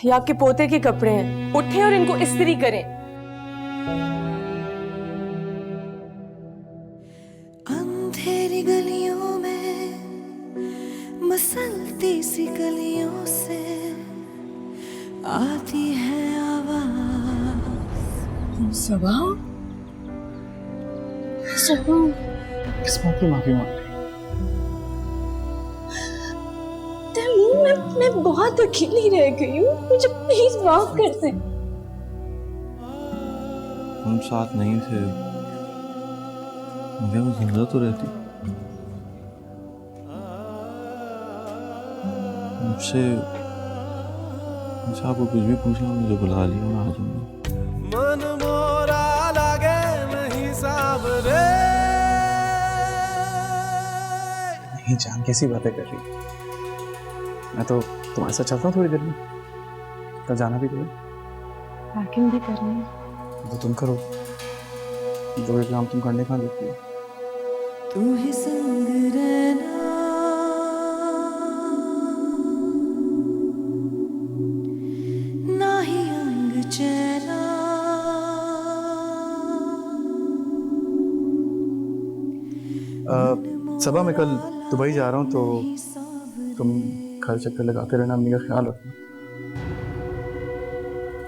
ये आपके पोते के कपड़े हैं, उठें और इनको इस्त्री करें। अंधेरी गलियों में मसलती सी गलियों से आती है आवाज। सबा, सबा, किस बात की माफी मांग रही? मैं बहुत अकेली रह गई हूँ, मुझे प्लीज माफ कर दे। हम साथ नहीं थे, मुझे वो जिंदा तो रहती। मुझसे मुझसे आपको कुछ भी पूछना, मुझे बुला लिया, मैं आ जाऊंगा। मन मोरा लागे नहीं साबरे। नहीं जान, कैसी बातें कर रही है? मैं तो तुम्हारे साथ चलता हूँ थोड़ी देर में, तो जाना भी तुम्हें। पैकिंग भी करनी है। वो तुम करो, जो भी काम तुम करने कहाँ देती हो। तू ही संग रहना, ना ही अंग चैना। सबा, मैं कल दुबई जा रहा हूँ, तो तुम घर चक्कर लगाते रहना, अम्मी का ख्याल रखना।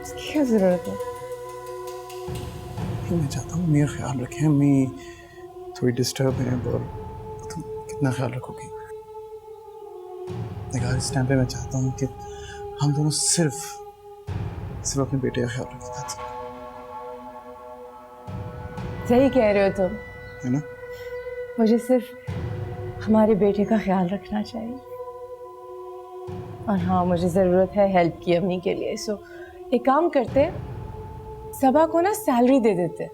इसकी क्या जरूरत है? मैं चाहता हूँ अम्मी का ख्याल रखें। अम्मी थोड़ी डिस्टर्ब है, और तुम कितना ख्याल रखोगी? इस टाइम पे मैं चाहता हूँ कि हम दोनों सिर्फ अपने बेटे का ख्याल रखें। सही कह रहे हो तुम, है ना? मुझे सिर्फ हमारे बेटे का ख्याल रखना चाहिए। और हाँ, मुझे ज़रूरत है हेल्प की अम्मी के लिए। सो एक काम करते हैं, सबा को ना सैलरी दे देते,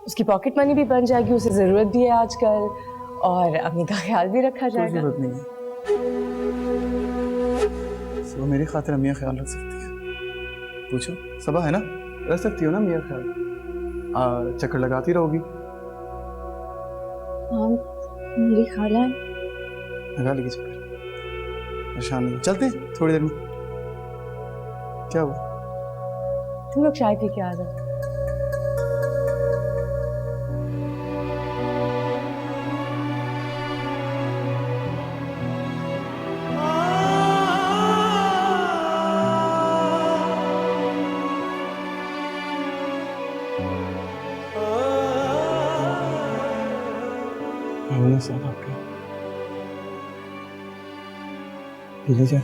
उसकी पॉकेट मनी भी बन जाएगी, उसे ज़रूरत भी है आजकल, और अम्मी का ख्याल भी रखा जाएगा। जरूरत नहीं है, सबा मेरी खातिर अम्मी का ख्याल रख सकती है। पूछो, सबा है ना, रख सकती हो ना अम्मी का ख्याल? चक्कर लगाती रहोगी। हाँ, मेरी खाला है। लगा लेगी चक्कर, परेशान नहीं। चलते हैं थोड़ी देर में। क्या हुआ? तुम लोग चाय पी के आ जाओ। साहब आपके पी ले जाए।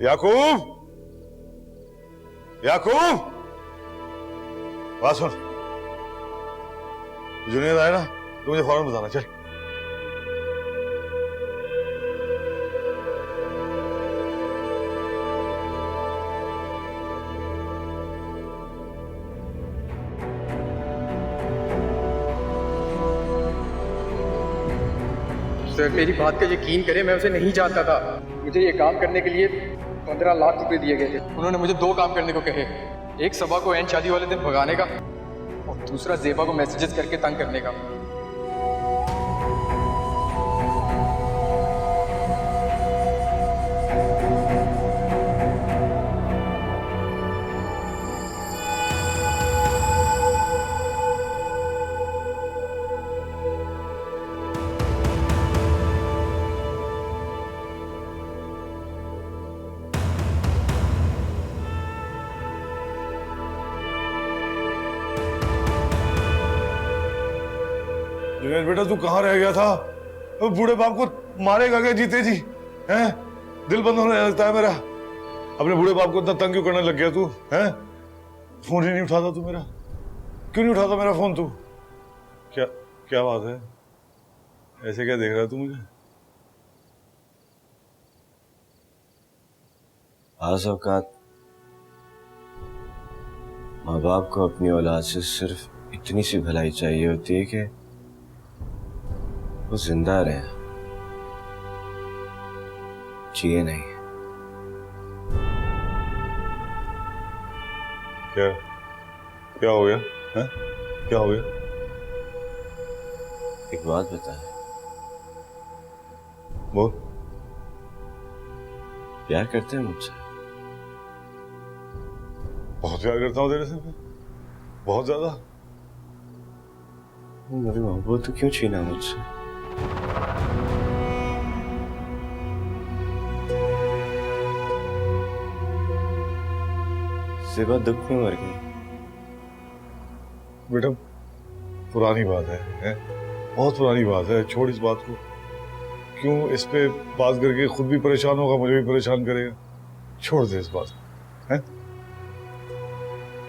याकूब, याकूब, बात सुन। जुनेद आए ना तो मुझे फौरन बताना। चल। सर, मेरी बात का यकीन करें, मैं उसे नहीं जानता था। मुझे ये काम करने के लिए 15 लाख रुपए दिए गए थे। उन्होंने मुझे 2 काम करने को कहे, एक सबा को एन शादी वाले दिन भगाने का, और दूसरा जेबा को मैसेजेस करके तंग करने का। जुनेद बेटा, तू कहाँ रह गया था? बूढ़े बाप को मारेगा क्या जीते जी? हैं? दिल बंद होने लगता है मेरा। अपने बूढ़े बाप को इतना तंग क्यों करने लग गया तू? हैं? फोन ही नहीं उठाता तू मेरा। क्यों नहीं उठाता मेरा फोन तू? क्या क्या बात है? ऐसे क्या देख रहा है तू मुझे? बाज़ औक़ात माँ बाप को अपनी औलाद से सिर्फ इतनी सी भलाई चाहिए होती है कि वो जिंदा रहे, जिए नहीं। क्या क्या हो गया है? क्या हो गया? एक बात बता, बोल। प्यार करते हैं मुझसे? बहुत प्यार करता हूँ तेरे से मैं, बहुत ज्यादा। मेरी मोहब्बत तो क्यों छीना मुझसे? सिवा दुख में मर गई। बेटा पुरानी बात है? बहुत पुरानी बात है, छोड़ इस बात को। क्यों इस पे बात करके खुद भी परेशान होगा, मुझे भी परेशान करेगा। छोड़ दे इस बात को, है?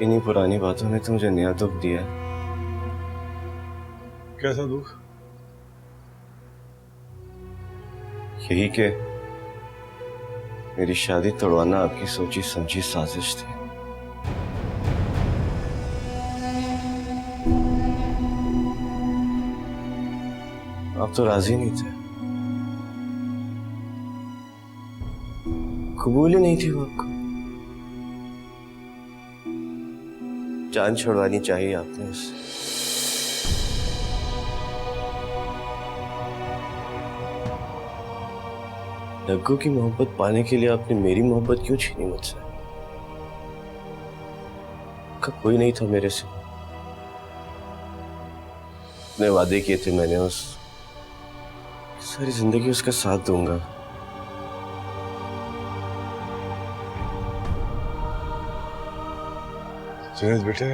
इन्हीं पुरानी बातों ने तो मुझे नया दुख दिया है। कैसा दुख? यही कि मेरी शादी तोड़वाना आपकी सोची समझी साजिश थी। आप तो राजी नहीं थे, कबूल ही नहीं थी वो आपको। जान छुड़वानी चाहिए आपने उससे। लग्गू की मोहब्बत पाने के लिए आपने मेरी मोहब्बत क्यों छीनी मुझसे? कब कोई नहीं था मेरे से। अपने वादे किए थे मैंने, उस सारी जिंदगी उसका साथ दूंगा। जुनैद बेटे,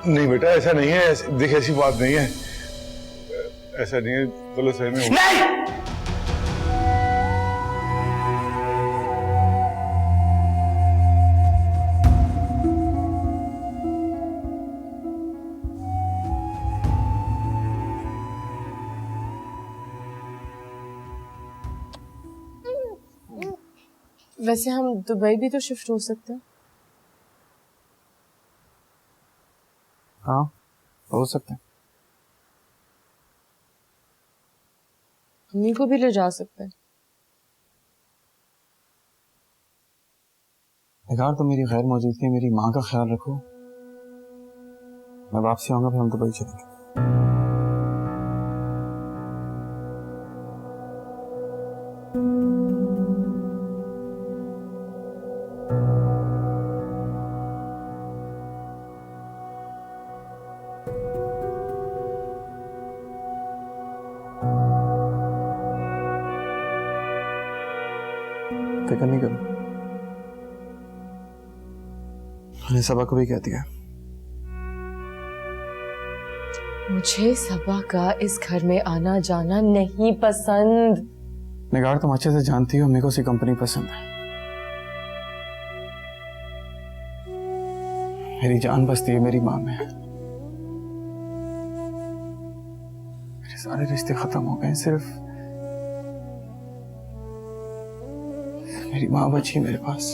नहीं बेटा ऐसा नहीं है। देख ऐसी बात नहीं है, ऐसा नहीं है। गलत फहमी हो। नहीं! वैसे हम दुबई भी तो शिफ्ट हो सकते हैं। हाँ हो सकता है। अम्मी को भी ले जा सकते हैं। निगार, तो मेरी गैर मौजूदगी में मेरी माँ का ख्याल रखो। मैं वापसी आऊंगा, फिर हम दुबई चलेंगे। फिक्र नहीं करो, मैंने सबा को भी कह दिया। मुझे सबा का इस घर में आना जाना नहीं पसंद। निगार, तुम अच्छे से जानती हो मेरे को सी कंपनी पसंद है। मेरी जान बसती है मेरी माँ में। मेरे सारे रिश्ते खत्म हो गए, सिर्फ मेरी माँ बची मेरे पास।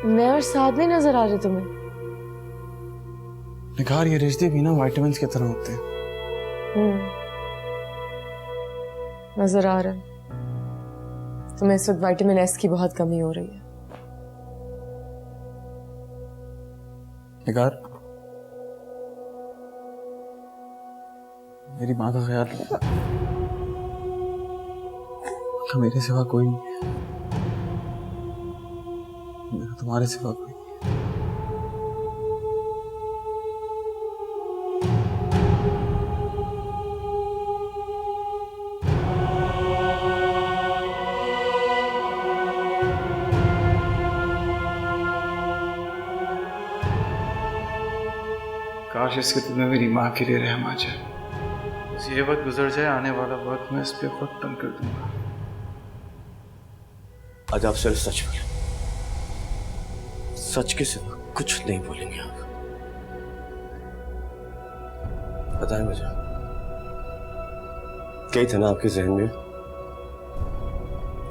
मैं और साथ नहीं नजर आ रहे तुम्हें? निगार, ये रिश्ते भी ना विटामिन की तरह होते हैं। नजर आ रहा है तुम्हें इस वक्त विटामिन एस की बहुत कमी हो रही है। निगार, मेरी माँ का ख्याल रखना। मेरे सिवा कोई नहीं है, मेरा तुम्हारे सिवा कोई नहीं है। काश इसके तुम्हें मेरी माँ के लिए रहम आ जाए। बस ये वक्त गुजर जाए, आने वाला वक्त मैं इस पे खुद तंग कर दूंगा। आज आप सिर्फ सच बोले, सच के सिवा कुछ नहीं बोलेंगे आप। पता है मुझे, कई थे ना आपके जहन में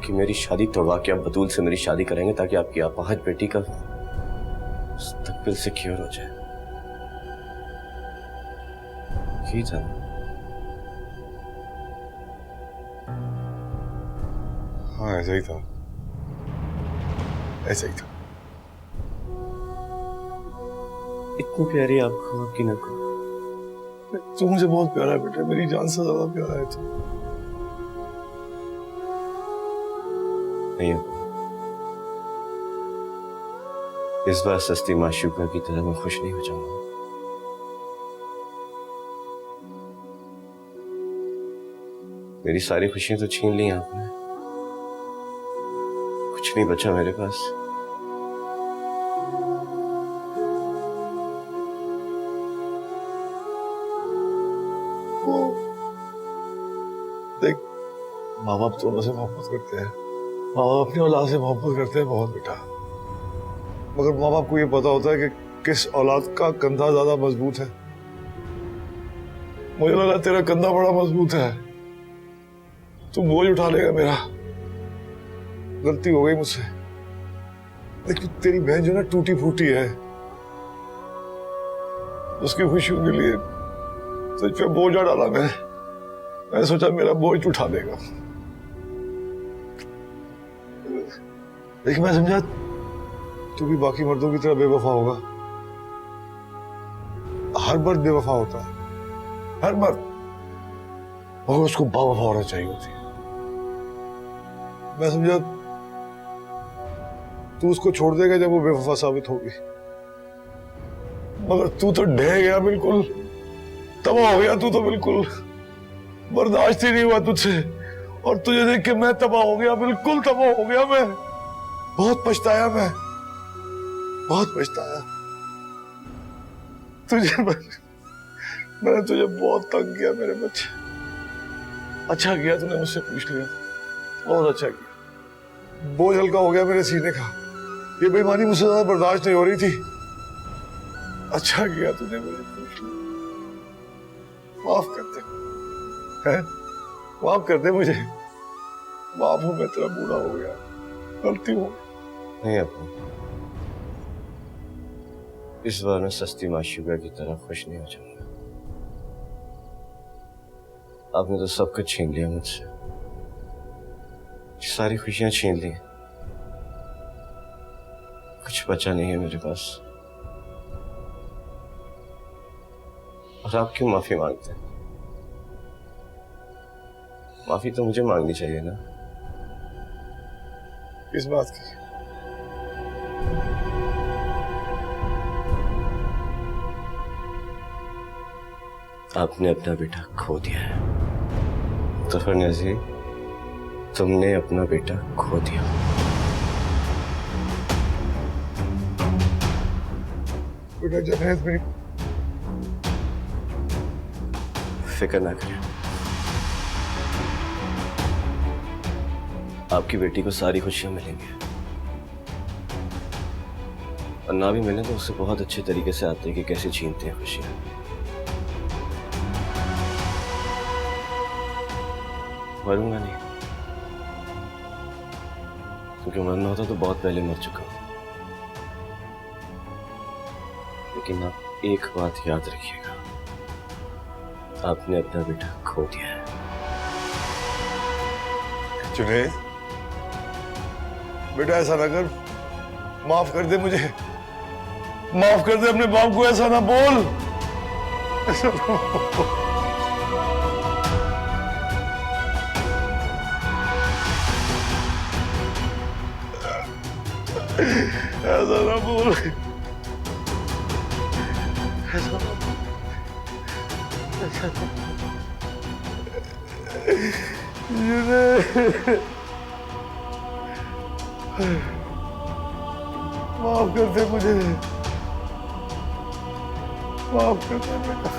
कि मेरी शादी तोड़वा के आप बतूल से मेरी शादी करेंगे ताकि आपकी अपाहज बेटी का मुस्तकबिल सिक्योर हो जाए। ये था ना? हाँ ऐसा ही था, ऐसा ही था। इतनी प्यारी आपको आपकी नको। तू मुझे बहुत प्यारा है बेटा, मेरी जान से ज्यादा प्यारा है तू। नहीं, इस बार सस्ती माशूका की तरह मैं खुश नहीं हो जाऊंगा। मेरी सारी खुशियां तो छीन ली आपने, कुछ नहीं बचा मेरे पास। देख, माँ बाप दोनों से मोहब्बत करते हैं, माँ बाप अपनी औलाद से मोहब्बत करते हैं बहुत बेटा, मगर माँ बाप को ये पता होता है कि किस औलाद का कंधा ज्यादा मजबूत है। मुझे लगा तेरा कंधा बड़ा मजबूत है, तू बोझ उठा लेगा मेरा। गलती हो गई मुझसे। लेकिन तेरी बहन जो ना टूटी फूटी है, उसकी खुशियों के लिए तुझ पे बोझ डाला मैंने सोचा मेरा बोझ उठा देगा, लेकिन मैं समझा तू भी बाकी मर्दों की तरह बेवफा होगा। हर मर्द बेवफा होता है, हर मर्द, मगर उसको बावफा होना चाहिए होती है। मैं समझा तू उसको छोड़ देगा जब वो बेवफा साबित होगी, मगर तू तो ढह गया, बिल्कुल तबाह हो गया। तू तो बिल्कुल बर्दाश्त ही नहीं हुआ तुझसे, और तुझे देख के मैं तबाह हो गया, बिल्कुल तबाह हो गया। मैं बहुत पछताया, मैं बहुत पछताया। मैंने तुझे बहुत तंग किया मेरे बच्चे। अच्छा किया तूने मुझसे पूछ लिया, बहुत अच्छा किया। बोझ हल्का हो गया मेरे सीने का, ये बेईमानी मुझसे ज्यादा बर्दाश्त नहीं हो रही थी। अच्छा किया तूने मुझे पूछ लिया। माफ कर दे, हैं? माफ कर दे मुझे। माफ हूं मैं, तेरा बूढ़ा हो गया, गलती हो। नहीं अपू, इस बार मैं सस्ती माशूका की तरह खुश नहीं हो जाऊंगा। आपने तो सब कुछ छीन लिया मुझसे, सारी खुशियां छीन ली, कुछ बचा नहीं है मेरे पास। और आप क्यों माफी मांगते हैं? माफी तो मुझे मांगनी चाहिए ना। किस बात की? आपने अपना बेटा खो दिया है मुज़फ़्फ़र नज़ीर, तुमने अपना बेटा खो दिया। बेटा जुनैद, मेरी फिक्र ना करें, आपकी बेटी को सारी खुशियां मिलेंगी, और ना भी मिले तो उससे बहुत अच्छे तरीके से आते हैं कि कैसे छीनते हैं खुशियां। मरूंगा नहीं, क्योंकि मरना होता तो बहुत पहले मर चुका हूं। लेकिन आप एक बात याद रखिएगा, आपने अपना बेटा खो दिया है। जुनैद बेटा, ऐसा ना कर, माफ कर दे मुझे, माफ कर दे अपने बाप को। ऐसा ना बोल, ऐसा ना बोल। ऐसा ना बोल, ऐसा ना बोल, ऐसा ना बोल। माफ कर दे मुझे, माफ कर दे बेटा।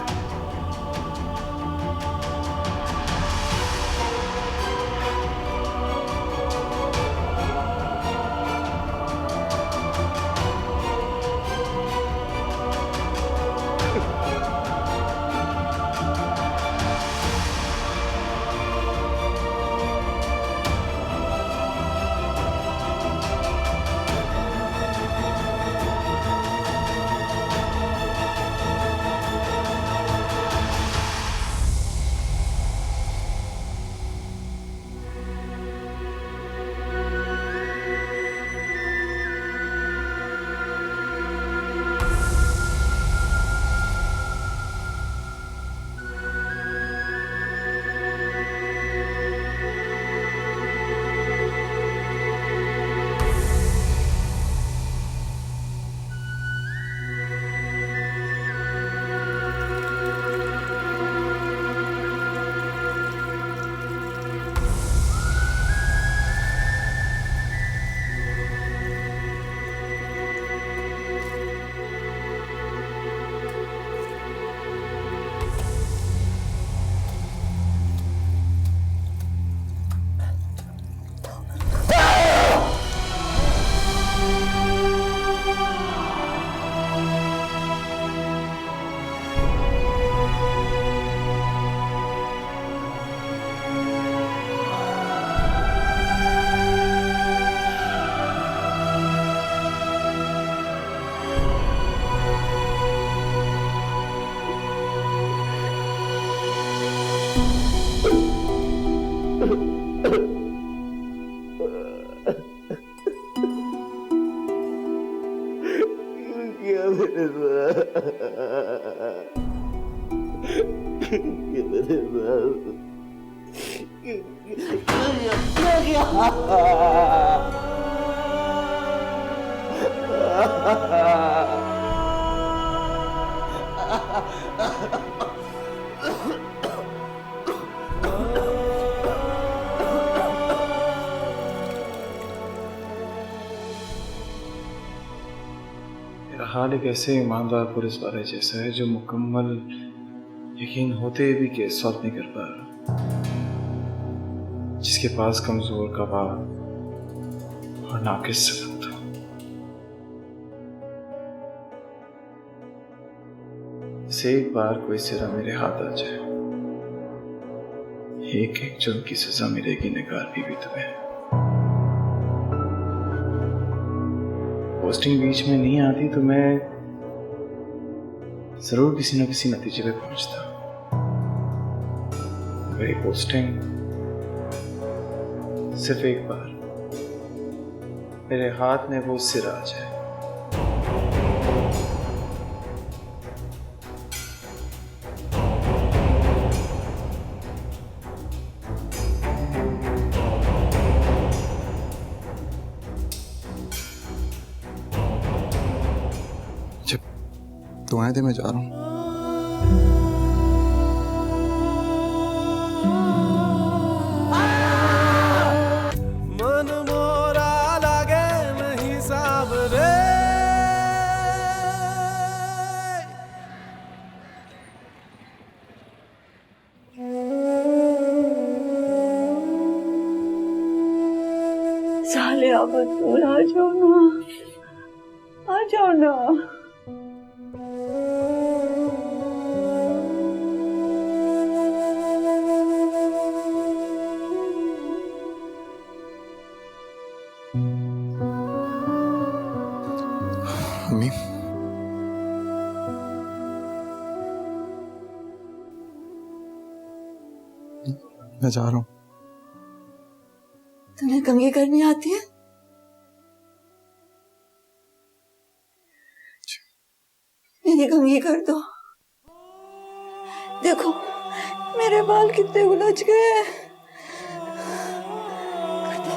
मेरा हाल एक ऐसे ईमानदार पुलिस वाले जैसा है जो मुकम्मल यकीन होते भी केस सॉल्व नहीं कर पा रहा, जिसके पास कमजोर गवाह और नाकिस सबूत हो। से एक बार कोई सिरा मेरे हाथ आ जाए, एक एक जुर्म की सजा मिलेगी निगार बीवी तुम्हें। पोस्टिंग बीच में नहीं आती तो मैं जरूर किसी न किसी नतीजे पे पहुंचता। मेरी पोस्टिंग सिर्फ एक बार मेरे हाथ में वो सिर आ जाए। दुआएं दे, मैं जा रहा हूँ। मन मोरा लागे नहीं साबरे साले अब दूर आ जाओ ना, आ जाओ ना। अम्मी, मैं जा रहा हूँ। तुम्हें कंघी करनी आती है? मेरी कंघी कर दो। देखो मेरे बाल कितने उलझ गए हैं। कर दो।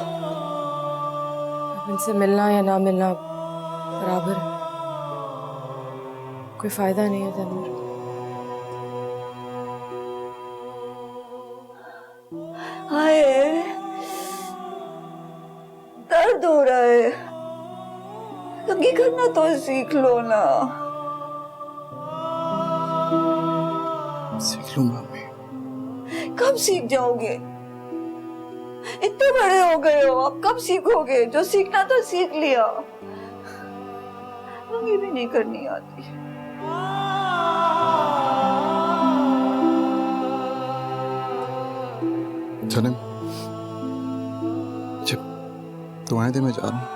अब इनसे मिलना या ना मिलना बराबर है। कोई फायदा नहीं है तैमूर। हाय, दर्द हो रहा है। कंघी करना तो सीख लो ना। सीख लूंगा अम्मी। कब सीख जाओगे? इतने बड़े हो गए हो, अब कब सीखोगे? जो सीखना था सीख लिया। कंघी भी नहीं करनी आती। चलें, जब दुआएं दे, मैं जा रहा हूँ।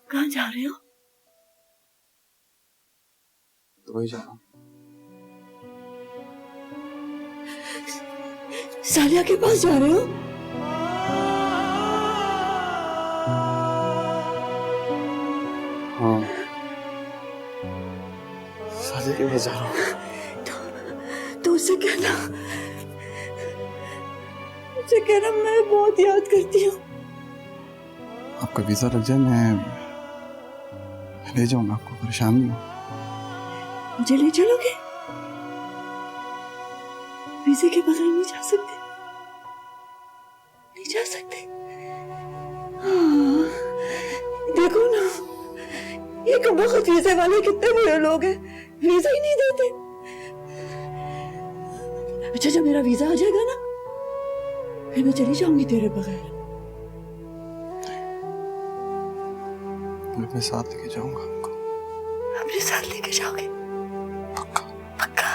कहाँ जा रहे हो? दुबई जा रहा हूँ। सालिया के पास जा रहे हो? हाँ, साले के पास जा रहा हूँ। तो उससे कहना, उससे कहना मैं बहुत याद करती हूँ। आपका वीजा लग जाए, मैं ले जाऊंगा, आपको परेशान नहीं हो। मुझे ले चलोगे? वीजे के बगैर नहीं जा सकते, नहीं जा सकते। हाँ, देखो ना, ये कमबख्त वीजे वाले कितने बुरे लोग हैं, वीजा ही नहीं देते। अच्छा, जब मेरा वीजा आ जाएगा ना, फिर मैं चली जाऊंगी तेरे बगैर। मैं अपने साथ लेके जाऊंगा आपको। अपने साथ लेके जाओगे? पक्का? पक्का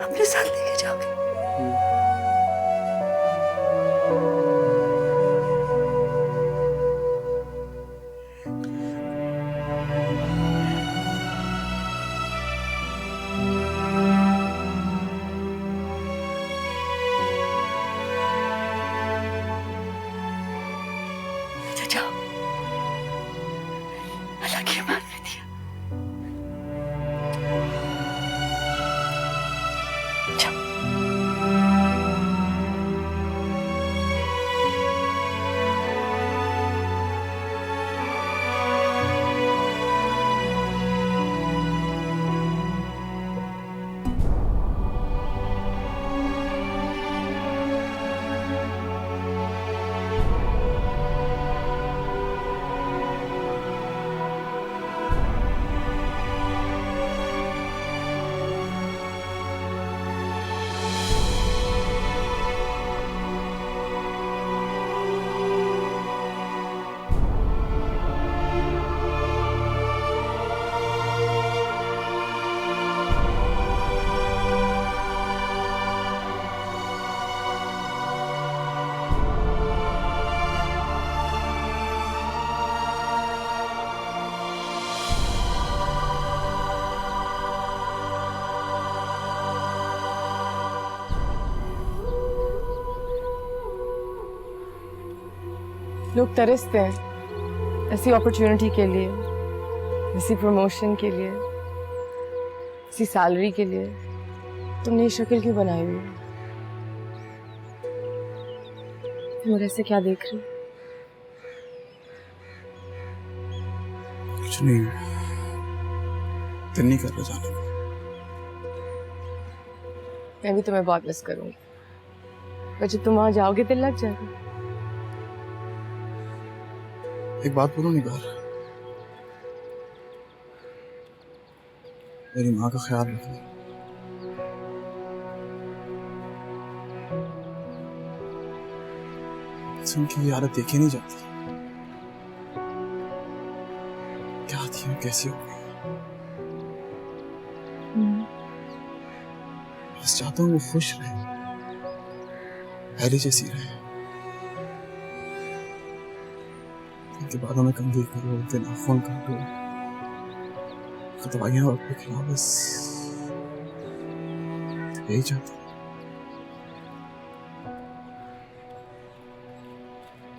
अपने साथ लेके जाओगे? जाओ, अल्लाह की बात में दिया। जाओ। लोग तरसते हैं ऐसी अपॉर्चुनिटी के लिए, ऐसी प्रमोशन के लिए, ऐसी सैलरी के लिए। तुमने ये शक्ल क्यों बनाई हुई है? तुम ऐसे क्या देख रही हो? कुछ नहीं, दिल नहीं कर रहा जाने को। मैं भी तुम्हें बहुत मिस करूंगी, पर जब तुम वहां जाओगे दिल लग जाएगा। एक बात बोलो निगार, मेरी माँ का ख्याल रखना। उनकी ये हालत देखी नहीं जाती, क्या थी और कैसी हो गई। बस चाहता हूँ वो खुश रहे, पहले जैसी रहे। के बालों में कंघी करो, फिर नाखून काटो, दवाइयां वक्त पे खिलाओ, बस यही चाहता हूँ।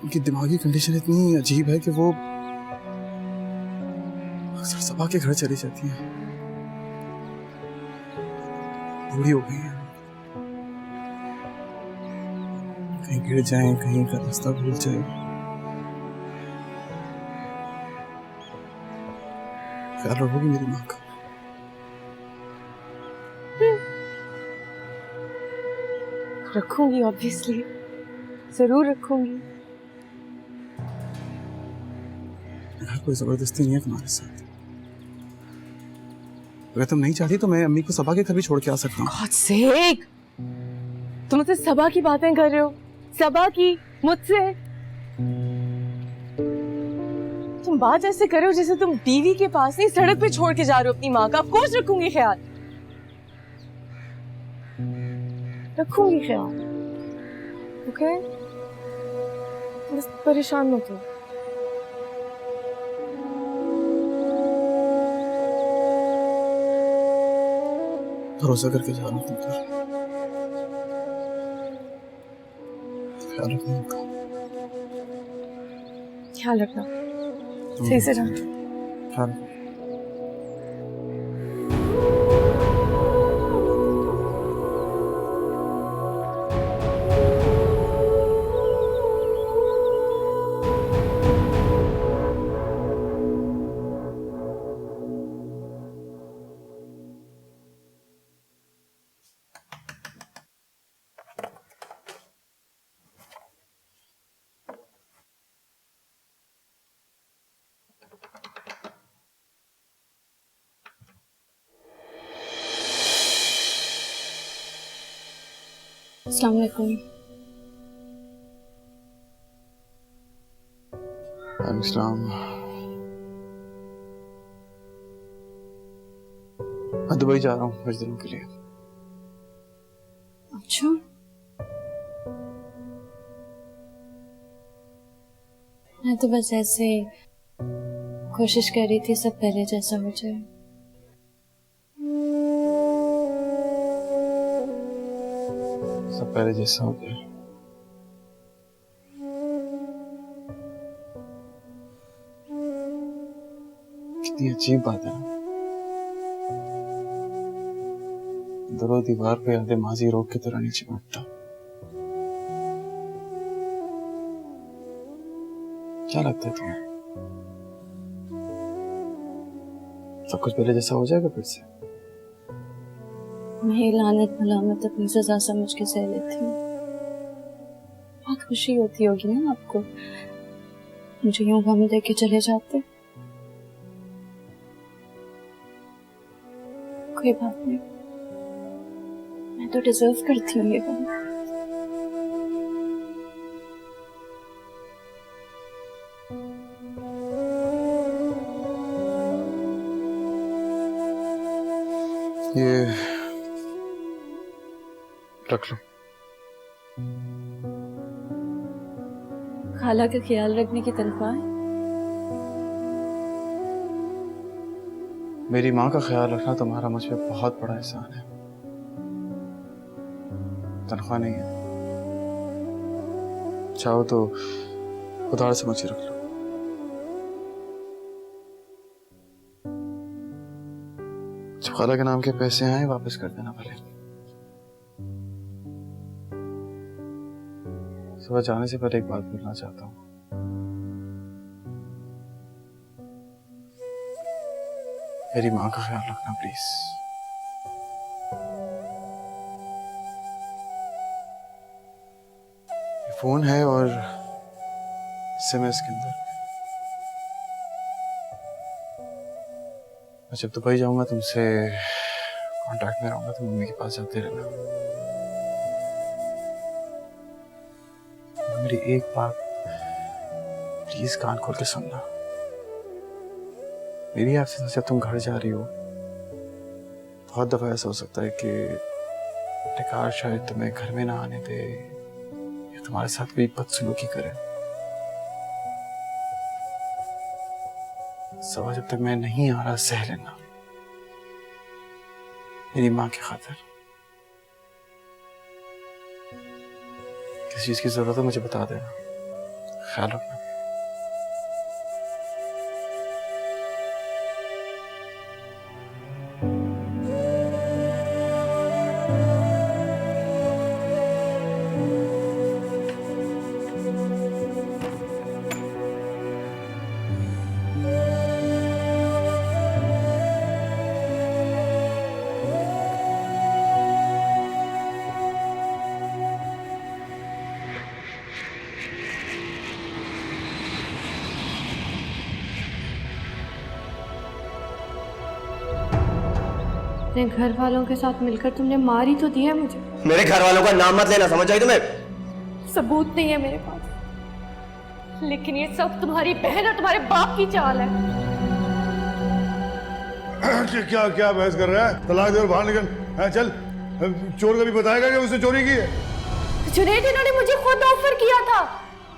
उनकी दिमागी कंडीशन इतनी अजीब है कि वो अक्सर सबा के घर चली जाती हैं। बूढ़ी हो गई हैं, कहीं गिर जाएं, कहीं का रास्ता भूल जाए। ख्याल रखोगी मेरी माँ का? रखूंगी, ऑब्वियसली, जरूर रखूंगी। यार कोई जबरदस्ती नहीं है तुम्हारे साथ। अगर तुम नहीं चाहती तो मैं अम्मी को सबा के घर भी छोड़ के आ सकता हूँ। God sake! तुम मुझसे सबा की बातें कर रहे हो, सबा की, मुझसे। तुम बात ऐसे कर रहे हो जैसे तुम बीवी के पास नहीं सड़क पे छोड़ के जा रहे हो अपनी माँ का। ऑफ कोर्स रखूंगी ख्याल, रखूंगी ख्याल। ओके, बस परेशान मत हो। भरोसा करके जा रहा हूँ तुम पर, ख्याल रखना उनका। ख्याल रखना, सही से रहना। ख्याल रखना। अस्सलाम वालेकुम। अस्सलाम। मैं दुबई जा रहा हूँ कुछ दिनों के लिए। अच्छा, मैं तो बस ऐसे कोशिश कर रही थी सब पहले जैसा हो जाए। सब पहले जैसा हो गया। कितनी अजीब बात है ना। दरो दीवार पे यादें माजी रोक की तरह नीचे बैठता। क्या लगता है तुम्हें सब कुछ पहले जैसा हो जाएगा फिर से? मैं ये लानत मलामत अपनी सजा समझ के सह लेती हूँ। बहुत खुशी होती होगी ना आपको मुझे यूं गम दे के चले जाते। कोई बात नहीं, मैं तो डिजर्व करती हूँ ये गम। ये रख लो। खाला का ख्याल रखने की तनख्वाह है? मेरी माँ का ख्याल रखना तुम्हारा मुझ पे बहुत बड़ा एहसान है, तनख्वाह नहीं है। चाहो तो उधार समझ के रख लो। जब खाला के नाम के पैसे आए वापस कर देना भले। सुबह जाने से पहले एक बात बोलना चाहता हूँ। मेरी माँ का ख्याल रखना प्लीज। ये फोन है और SMS के अंदर। मैं जब दुबई जाऊंगा तुमसे कांटेक्ट में रहूंगा तो मम्मी के पास जाते रहना। मेरी एक बात प्लीज कान खोल के सुनना। मेरी आपसे जब तुम घर जा रही हो बहुत दफा ऐसा हो सकता है कि टिकार शायद तुम्हें घर में ना आने दे या तुम्हारे साथ कोई बदसलूकी करे। सवा जब तक मैं नहीं आ रहा सह लेना मेरी माँ की खातिर। किस चीज की जरूरत है मुझे बता देना, ख्याल रखना। अपने घर वालों के साथ मिलकर तुमने मार ही तो दिया मुझे। मेरे घर वालों का नाम मत लेना, समझ आई तुम्हें? सबूत नहीं है मेरे पास, लेकिन ये सब तुम्हारी बहन और तुम्हारे बाप की चाल है। क्या क्या बहस कर रहा है? तलाक दे और बाहर निकल। चल, चोर का भी बताएगा कि उसने चोरी की है। जुनैद, इन्होंने मुझे खुद ऑफर किया था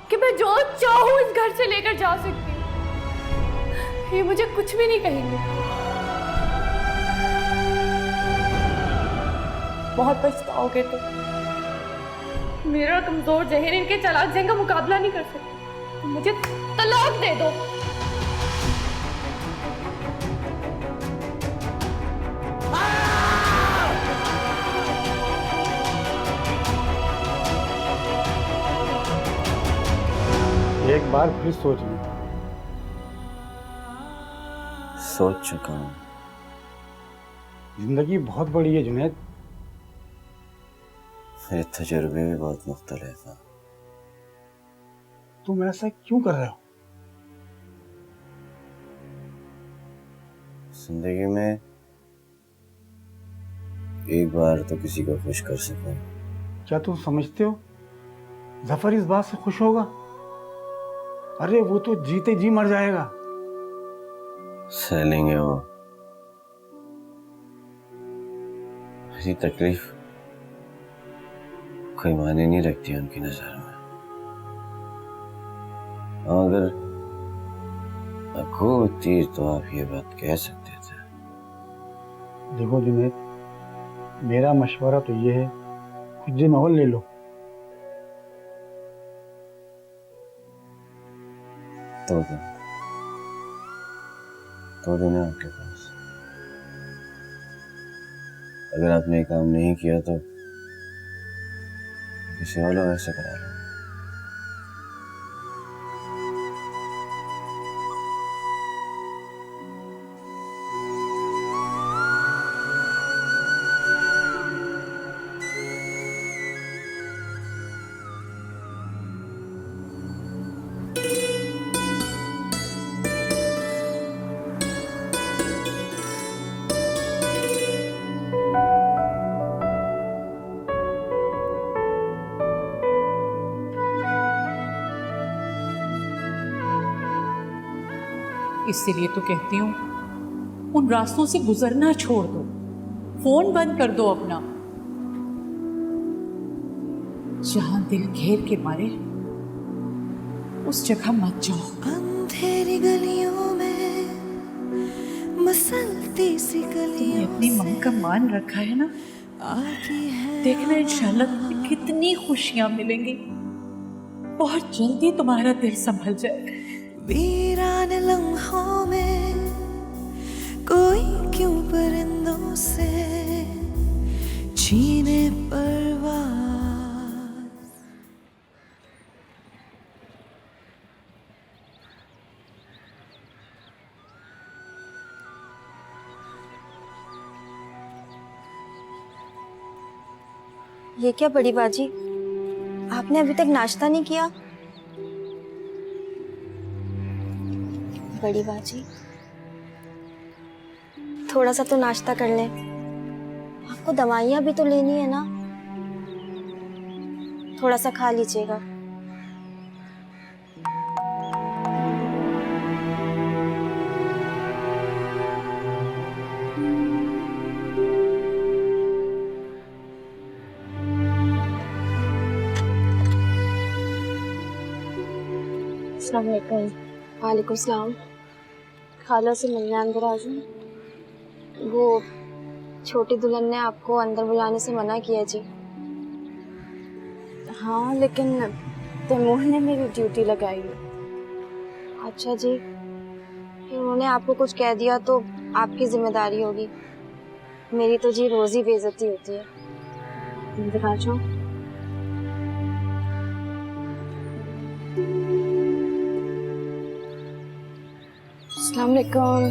कि मैं जो चाहूं इस घर से लेकर जा सकती हूँ। ये मुझे कुछ भी नहीं कहेंगे। बहुत पछताओगे तुम। मेरा कमजोर जहन इनके चालाक जहन का मुकाबला नहीं कर सकता। मुझे तलाक दे दो। एक बार फिर सोच ली। सोच चुका हूं। जिंदगी बहुत बड़ी है जुनैद। मेरे तजुर्बे भी बहुत मुख्तलिफ हैं। तुम ऐसा क्यों कर रहे हो? जिंदगी में एक बार तो किसी को खुश कर सकूं। क्या तुम समझते हो जफर इस बात से खुश होगा? अरे वो तो जीते जी मर जाएगा। सह लेंगे वो। मेरी तकलीफ कोई मायने नहीं रखती उनकी नजर में। अगर अखो तीर तो आप ये बात कह सकते थे। देखो जुनैद, मेरा मशवरा तो ये है कुछ दिन और ले लो। तो दो दिन है आपके पास। अगर आपने ये काम नहीं किया तो किसी और लोग ऐसे करा लो। इसीलिए तो कहती हूँ उन रास्तों से गुजरना छोड़ दो, फोन बंद कर दो अपना। जहां दिल घेर के मारे उस जगह मत जाओ। अंधेरी गलियों में मसलती सी गलियों अपनी माँ का मान रखा है ना, देखना इंशाल्लाह तुम्हें कितनी खुशियां मिलेंगी। बहुत जल्दी तुम्हारा दिल संभल जाएगा। वीरान लम्हों में कोई क्यों परिंदों से छीने परवाज़। ये क्या बड़ी बाजी, आपने अभी तक नाश्ता नहीं किया? बड़ी बाजी, थोड़ा सा तो नाश्ता कर ले। आपको दवाइयाँ भी तो लेनी है ना, थोड़ा सा खा लीजिएगा। अस्सलाम वालेकुम। वालेकुम सलाम। खाला से मिलने अंदर आ जाऊं? वो छोटी दुल्हन ने आपको अंदर बुलाने से मना किया जी। हाँ, लेकिन तैमूर ने मेरी ड्यूटी लगाई है। अच्छा जी, फिर उन्होंने आपको कुछ कह दिया तो आपकी जिम्मेदारी होगी। मेरी तो जी रोज ही बेइज्जती होती है। अंदर आ जाओ। अस्सलाम वालेकुम।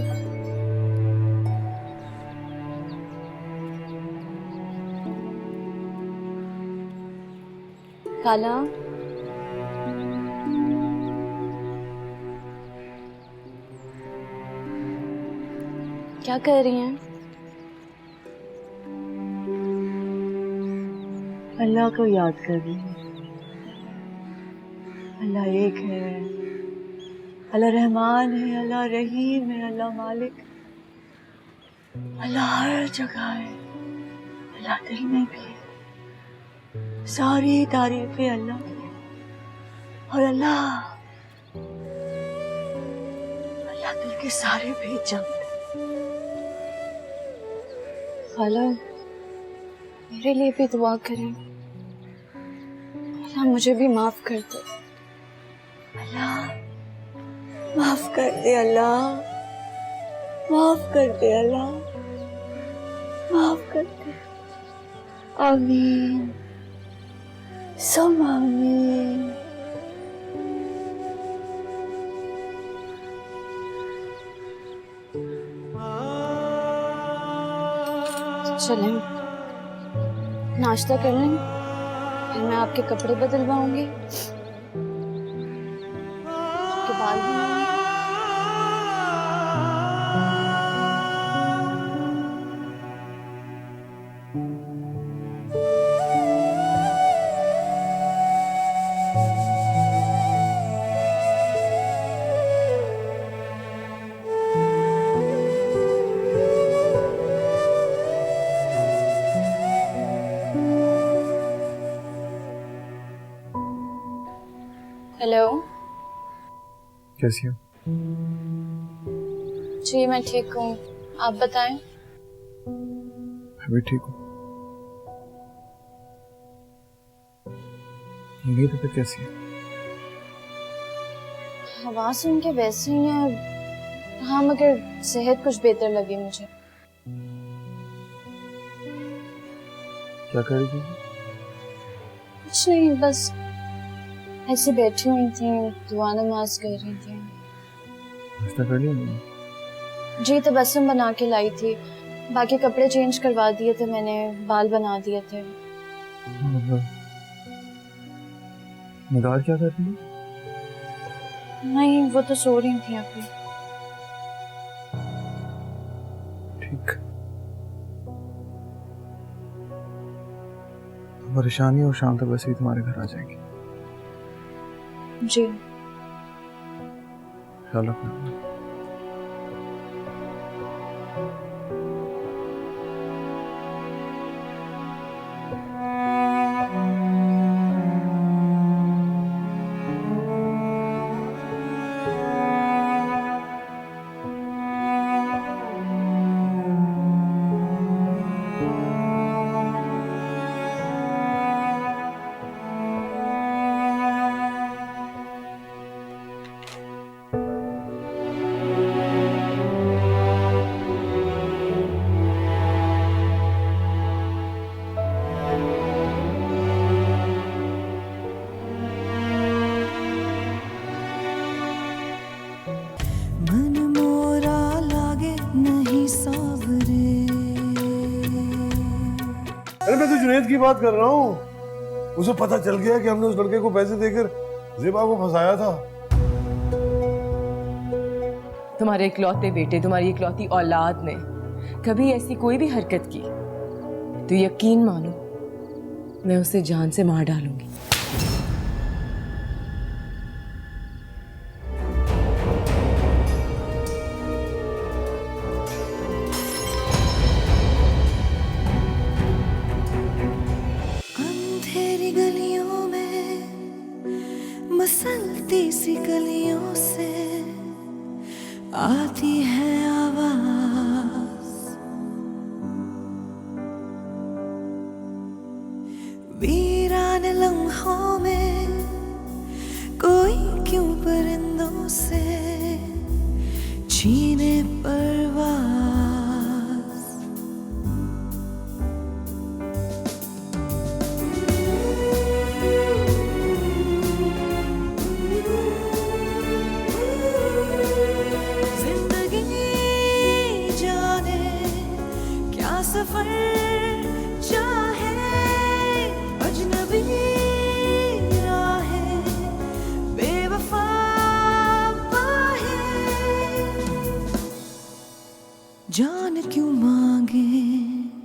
खाला, क्या कर रही हैं? अल्लाह को याद कर रही हूँ। अल्लाह एक है, अल्लाह रहमान है, अल्लाह रहीम है, अल्लाह मालिक, अल्लाह हर जगह है, अल्लाह दिल में भी है। सारी तारीफें अल्लाह की, और अल्लाह दिल के सारे भेद जानते। खाला, मेरे लिए भी दुआ करें। अल्लाह मुझे भी माफ कर दे। अल्लाह माफ कर दे, अल्लाह माफ कर दे, अल्लाह माफ कर दे। आमीन, सब आमीन। चलें, नाश्ता कर लें, फिर मैं आपके कपड़े बदलवाऊंगी, आपके बाल बनाऊंगी। हेलो। कैसी हो? जी मैं ठीक हूँ, आप बताएं। मैं भी ठीक हूँ। मेरी तबीयत कैसी है? आवाज सुन के वैसे ही है, हाँ, मगर सेहत कुछ बेहतर लगी मुझे। क्या कर रही थी? कुछ नहीं, बस ऐसे बैठी हुई थी, दुआ नमाज कर रही थी। नाश्ता कर लिया मैंने? जी, तबस्सुम बना के लाई थी, बाकी कपड़े चेंज करवा दिए थे मैंने, बाल बना दिए थे। निगार क्या कर रही है? नहीं, वो तो सो रही थी अभी। ठीक। परेशानी और शाम तक वैसे ही तुम्हारे घर आ जाएंगी। जी। ख्याल रखना। मन मोरा लागे नहीं सावरे। अरे मैं तो जुनैद की बात कर रहा हूँ। उसे पता चल गया कि हमने उस लड़के को पैसे देकर ज़ेबा को फंसाया था। तुम्हारे इकलौते बेटे, तुम्हारी इकलौती औलाद ने कभी ऐसी कोई भी हरकत की तो यकीन मानो मैं उसे जान से मार डालूंगी। अंधेरी गलियों में, मसलती सी गलियों से आती है आवाज। वीरान लम्हों में कोई क्यों परिंदों से छीने पर